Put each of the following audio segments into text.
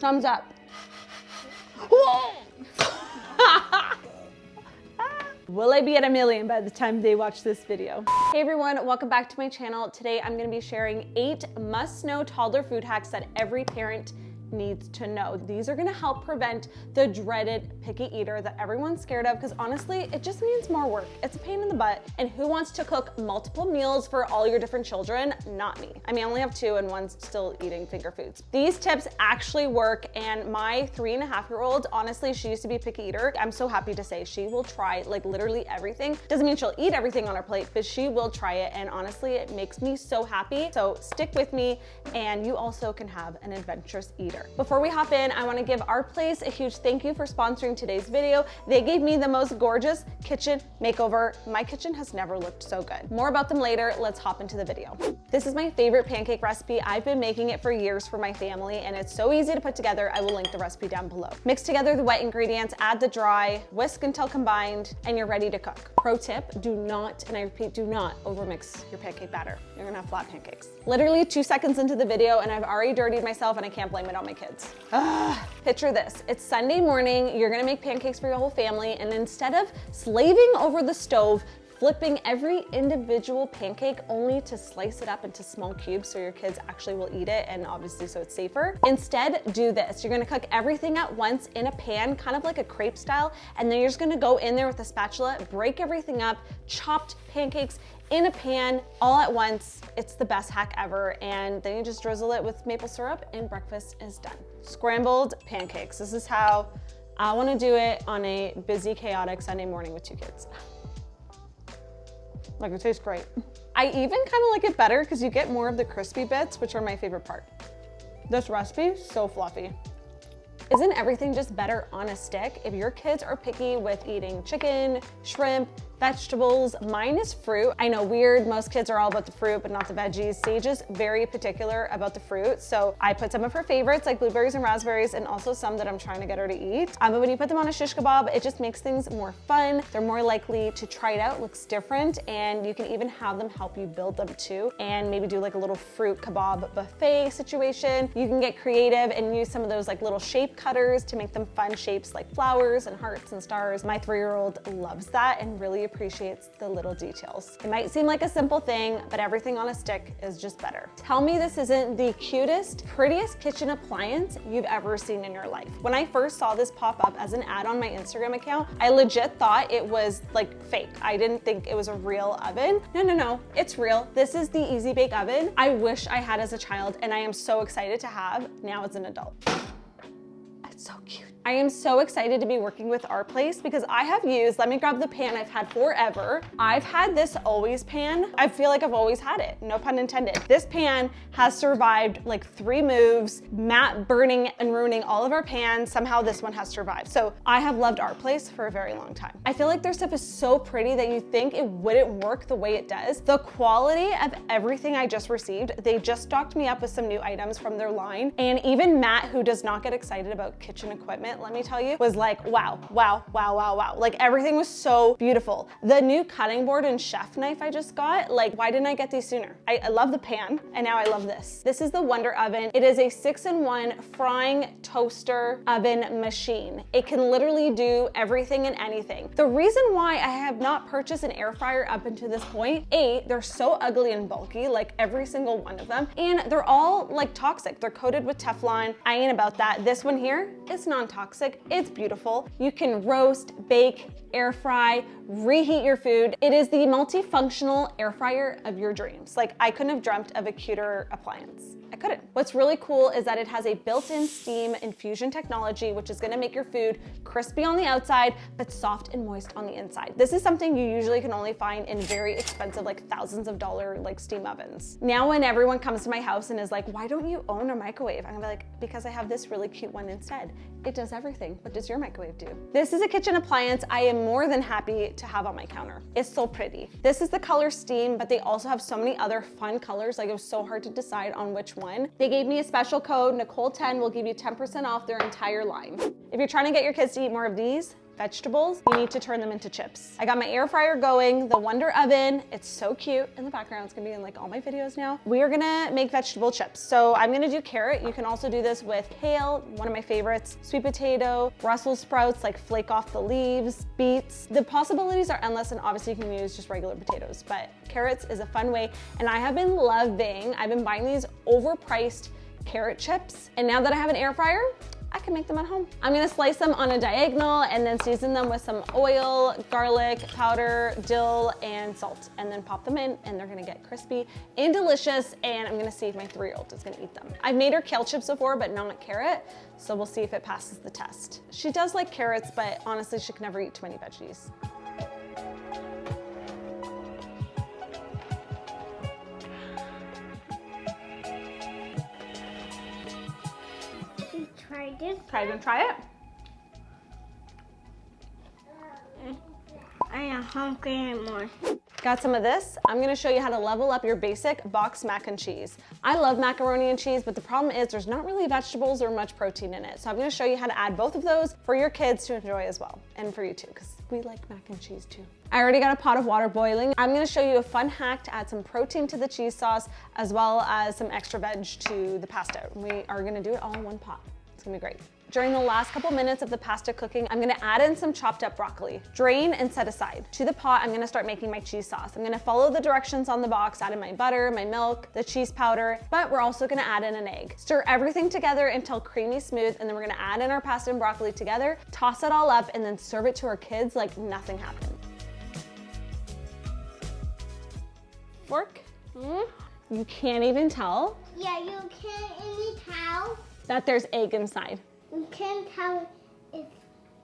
Thumbs up. Whoa! Will I be at 1,000,000 by the time they watch this video? Hey everyone, welcome back to my channel. Today I'm gonna be sharing 8 must-know toddler food hacks that every parent needs to know. These are gonna help prevent the dreaded picky eater that everyone's scared of, because honestly, it just means more work. It's a pain in the butt. And who wants to cook multiple meals for all your different children? Not me. I mean, I only have 2 and one's still eating finger foods. These tips actually work, and my 3.5-year-old, honestly, she used to be a picky eater. I'm so happy to say she will try like literally everything. Doesn't mean she'll eat everything on her plate, but she will try it, and honestly, it makes me so happy. So stick with me, and you also can have an adventurous eater. Before we hop in, I want to give our place a huge thank you for sponsoring today's video. They gave me the most gorgeous kitchen makeover. My kitchen has never looked so good. More about them later. Let's hop into the video. This is my favorite pancake recipe. I've been making it for years for my family, and it's so easy to put together. I will link the recipe down below. Mix together the wet ingredients, add the dry, whisk until combined, and you're ready to cook. Pro tip, do not, and I repeat, do not overmix your pancake batter. You're gonna have flat pancakes. Literally 2 seconds into the video, and I've already dirtied myself, and I can't blame it on my kids. Picture this, it's Sunday morning, you're gonna make pancakes for your whole family, and instead of slaving over the stove, flipping every individual pancake only to slice it up into small cubes so your kids actually will eat it, and obviously so it's safer. Instead, do this. You're gonna cook everything at once in a pan, kind of like a crepe style, and then you're just gonna go in there with a spatula, break everything up, chopped pancakes in a pan all at once. It's the best hack ever, and then you just drizzle it with maple syrup and breakfast is done. Scrambled pancakes. This is how I wanna do it on a busy, chaotic Sunday morning with 2 kids. Like, it tastes great. I even kind of like it better because you get more of the crispy bits, which are my favorite part. This recipe, so fluffy. Isn't everything just better on a stick? If your kids are picky with eating chicken, shrimp, vegetables, mine is fruit. I know, weird, most kids are all about the fruit, but not the veggies. Sage is very particular about the fruit, so I put some of her favorites like blueberries and raspberries, and also some that I'm trying to get her to eat. But when you put them on a shish kebab, it just makes things more fun. They're more likely to try it out, looks different, and you can even have them help you build them too, and maybe do like a little fruit kebab buffet situation. You can get creative and use some of those like little shape cutters to make them fun shapes like flowers and hearts and stars. My 3-year-old loves that and really appreciates the little details. It might seem like a simple thing, but everything on a stick is just better. Tell me this isn't the cutest, prettiest kitchen appliance you've ever seen in your life. When I first saw this pop up as an ad on my Instagram account, I legit thought it was like fake. I didn't think it was a real oven. No, it's real. This is the Easy Bake Oven I wish I had as a child, and I am so excited to have now as an adult. It's so cute. I am so excited to be working with our place because I have used, let me grab the pan I've had forever. I've had this Always pan. I feel like I've always had it, no pun intended. This pan has survived like 3 moves, Matt burning and ruining all of our pans. Somehow this one has survived. So I have loved our place for a very long time. I feel like their stuff is so pretty that you think it wouldn't work the way it does. The quality of everything I just received, they just stocked me up with some new items from their line. And even Matt, who does not get excited about kitchen equipment, let me tell you, was like, wow. Like, everything was so beautiful. The new cutting board and chef knife I just got, like, why didn't I get these sooner? I love the pan, and now I love this. This is the Wonder Oven. It is a 6-in-1 frying toaster oven machine. It can literally do everything and anything. The reason why I have not purchased an air fryer up until this point, A, they're so ugly and bulky, like every single one of them, and they're all like toxic. They're coated with Teflon. I ain't about that. This one here is non-toxic. It's beautiful. You can roast, bake, air fry, reheat your food. It is the multifunctional air fryer of your dreams. Like, I couldn't have dreamt of a cuter appliance. I couldn't. What's really cool is that it has a built-in steam infusion technology, which is gonna make your food crispy on the outside, but soft and moist on the inside. This is something you usually can only find in very expensive, like thousands of dollar like steam ovens. Now when everyone comes to my house and is like, why don't you own a microwave? I'm gonna be like, because I have this really cute one instead. It does everything. What does your microwave do? This is a kitchen appliance I am more than happy to have on my counter. It's so pretty. This is the color Steam, but they also have so many other fun colors. Like, it was so hard to decide on which one. They gave me a special code. Nikole10 will give you 10% off their entire line. If you're trying to get your kids to eat more of these, vegetables, you need to turn them into chips. I got my air fryer going, the Wonder Oven. It's so cute in the background. It's gonna be in like all my videos now. We are gonna make vegetable chips. So I'm gonna do carrot. You can also do this with kale, one of my favorites, sweet potato, Brussels sprouts, like flake off the leaves, beets. The possibilities are endless, and obviously you can use just regular potatoes, but carrots is a fun way. And I have been loving, I've been buying these overpriced carrot chips. And now that I have an air fryer, I can make them at home. I'm gonna slice them on a diagonal and then season them with some oil, garlic powder, dill, and salt, and then pop them in, and they're gonna get crispy and delicious, and I'm gonna see if my 3-year-old is gonna eat them. I've made her kale chips before, but not carrot, so we'll see if it passes the test. She does like carrots, but honestly, she can never eat too many veggies. Try this. Okay, you gonna try it? I am hungry anymore. Got some of this. I'm gonna show you how to level up your basic box mac and cheese. I love macaroni and cheese, but the problem is there's not really vegetables or much protein in it. So I'm gonna show you how to add both of those for your kids to enjoy as well, and for you too, because we like mac and cheese too. I already got a pot of water boiling. I'm gonna show you a fun hack to add some protein to the cheese sauce, as well as some extra veg to the pasta. We are gonna do it all in one pot. It's gonna be great. During the last couple minutes of the pasta cooking, I'm gonna add in some chopped up broccoli. Drain and set aside. To the pot, I'm gonna start making my cheese sauce. I'm gonna follow the directions on the box, add in my butter, my milk, the cheese powder, but we're also gonna add in an egg. Stir everything together until creamy smooth, and then we're gonna add in our pasta and broccoli together, toss it all up, and then serve it to our kids like nothing happened. Fork? You can't even tell Yeah, you can't even tell. that there's egg inside. You can't tell it's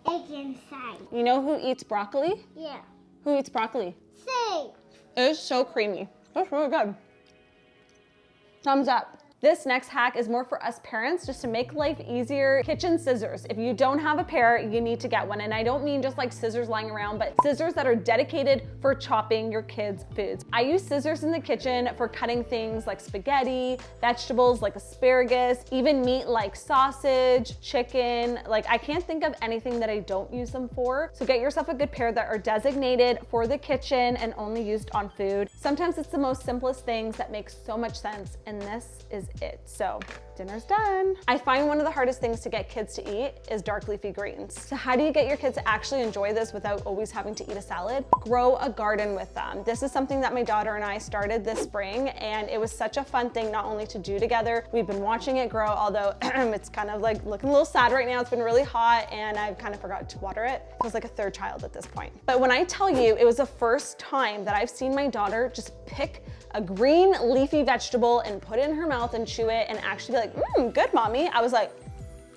egg inside. You know who eats broccoli? Yeah. Who eats broccoli? Say. It is so creamy. That's really good. Thumbs up. This next hack is more for us parents, just to make life easier. Kitchen scissors. If you don't have a pair, you need to get one. And I don't mean just like scissors lying around, but scissors that are dedicated for chopping your kids' foods. I use scissors in the kitchen for cutting things like spaghetti, vegetables like asparagus, even meat like sausage, chicken. Like, I can't think of anything that I don't use them for. So get yourself a good pair that are designated for the kitchen and only used on food. Sometimes it's the most simplest things that make so much sense, and this is it. So dinner's done. I find one of the hardest things to get kids to eat is dark leafy greens. So how do you get your kids to actually enjoy this without always having to eat a salad? Grow a garden with them. This is something that my daughter and I started this spring, and it was such a fun thing not only to do together. We've been watching it grow, although it's kind of like looking a little sad right now. It's been really hot and I've kind of forgot to water it. It was like a third child at this point. But when I tell you, it was the first time that I've seen my daughter just pick a green leafy vegetable and put it in her mouth and chew it and actually be like, good mommy. I was like,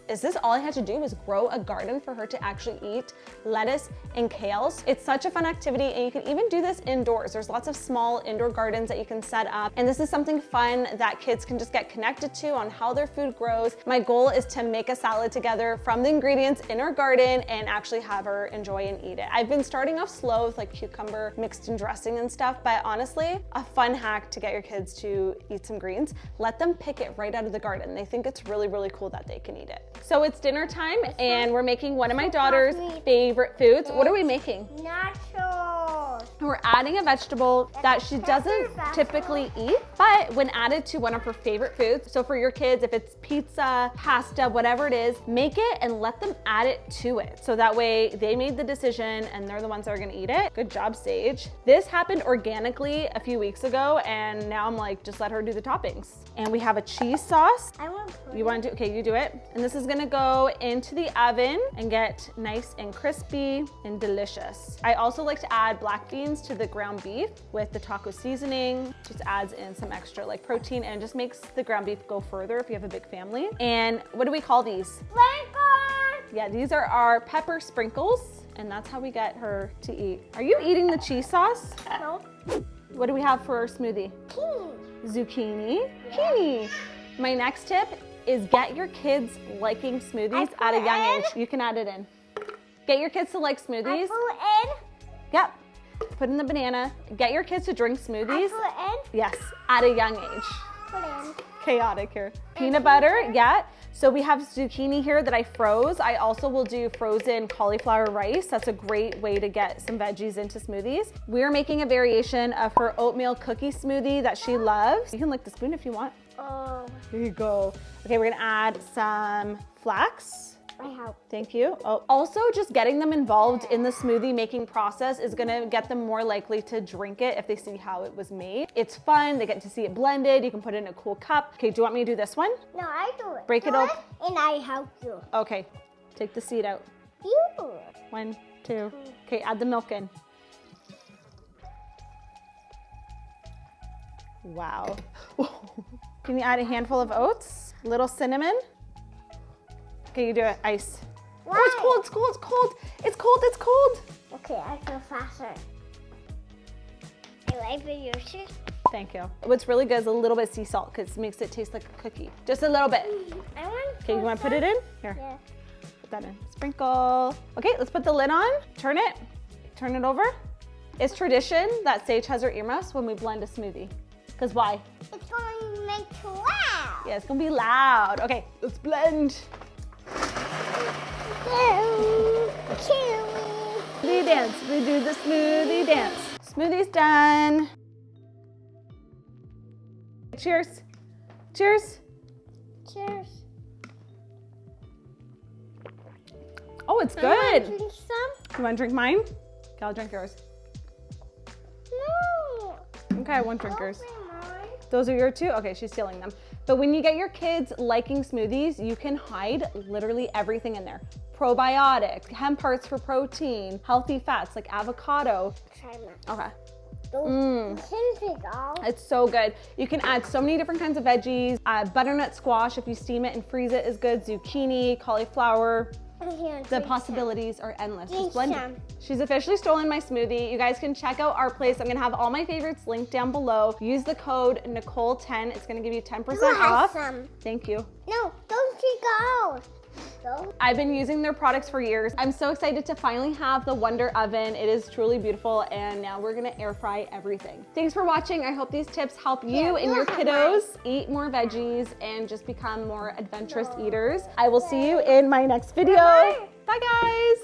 is this all I had to do was grow a garden for her to actually eat lettuce and kales? It's such a fun activity, and you can even do this indoors. There's lots of small indoor gardens that you can set up, and this is something fun that kids can just get connected to on how their food grows. My goal is to make a salad together from the ingredients in our garden and actually have her enjoy and eat it. I've been starting off slow with like cucumber mixed in dressing and stuff, but honestly, a fun hack to get your kids to eat some greens. Let them pick it right out of the garden. They think it's really, really cool that they can eat it. So it's dinner time, and we're making one of my daughter's favorite foods. What are we making? Nachos. We're adding a vegetable that she doesn't typically eat, but when added to one of her favorite foods, so for your kids, if it's pizza, pasta, whatever it is, make it and let them add it to it. So that way they made the decision and they're the ones that are gonna eat it. Good job, Sage. This happened organically a few weeks ago, and now I'm like, just let her do the toppings. And we have a cheese sauce. I want to. You want to do, okay, you do it. And this is gonna go into the oven and get nice and crispy and delicious. I also like to add black beans to the ground beef with the taco seasoning. Just adds in some extra like protein and just makes the ground beef go further if you have a big family. And what do we call these? Sprinkles. Yeah, these are our pepper sprinkles, and that's how we get her to eat. Are you eating the cheese sauce? No. What do we have for our smoothie? Zucchini. Zucchini. My next tip is get your kids liking smoothies at a young age. You can add it in. Get your kids to like smoothies. I put in. Yep. Put in the banana. Get your kids to drink smoothies. I put in. Yes, at a young age. put in. Chaotic here. Peanut butter, yeah. So we have zucchini here that I froze. I also will do frozen cauliflower rice. That's a great way to get some veggies into smoothies. We're making a variation of her oatmeal cookie smoothie that she loves. You can lick the spoon if you want. Oh, Here you go. Okay, we're gonna add some flax. I help. Thank you. Oh, also just getting them involved in the smoothie making process is gonna get them more likely to drink it if they see how it was made. It's fun, they get to see it blended, you can put it in a cool cup. Okay, do you want me to do this one? No, I do it. Break it Do open. And I help you. Okay, take the seed out. You do it. 1, 2. Okay, add the milk in. Wow. Can you add a handful of oats? Little cinnamon? Okay, you do it. Ice. Why? Oh, it's cold, it's cold, it's cold. It's cold, it's cold. Okay, I feel faster. I like the yours. Thank you. What's really good is a little bit of sea salt because it makes it taste like a cookie. Just a little bit. I want. Okay, you want to put it in? Here, Yeah. put that in. Sprinkle. Okay, let's put the lid on. Turn it. Turn it over. It's tradition that Sage has her earmuffs when we blend a smoothie. Because why? It's going to make too loud. Yeah, it's going to be loud. Okay, let's blend. Smoothie dance. We do the smoothie dance. Smoothie's done. Cheers. Cheers. Cheers. Oh, it's I wanna good. drink some? You want to drink mine? Okay, I'll drink yours. No. Okay, I won't drink yours. Open mine. Those are your two? Okay, she's stealing them. But when you get your kids liking smoothies, you can hide literally everything in there. Probiotics, hemp parts for protein, healthy fats like avocado. Try mine. Okay. Those can take all. It's so good. You can add so many different kinds of veggies. Butternut squash, if you steam it and freeze it, is good. Zucchini, cauliflower. The possibilities are endless. Just blend it. She's officially stolen my smoothie. You guys can check out our place. I'm gonna have all my favorites linked down below. Use the code Nikole10. It's gonna give you 10% off. Some. Thank you. No, don't you go. Go. I've been using their products for years. I'm so excited to finally have the Wonder Oven. It is truly beautiful, and now we're gonna air fry everything. Thanks for watching. I hope these tips help you and your kiddos eat more veggies and just become more adventurous eaters. I will see you in my next video. Bye guys.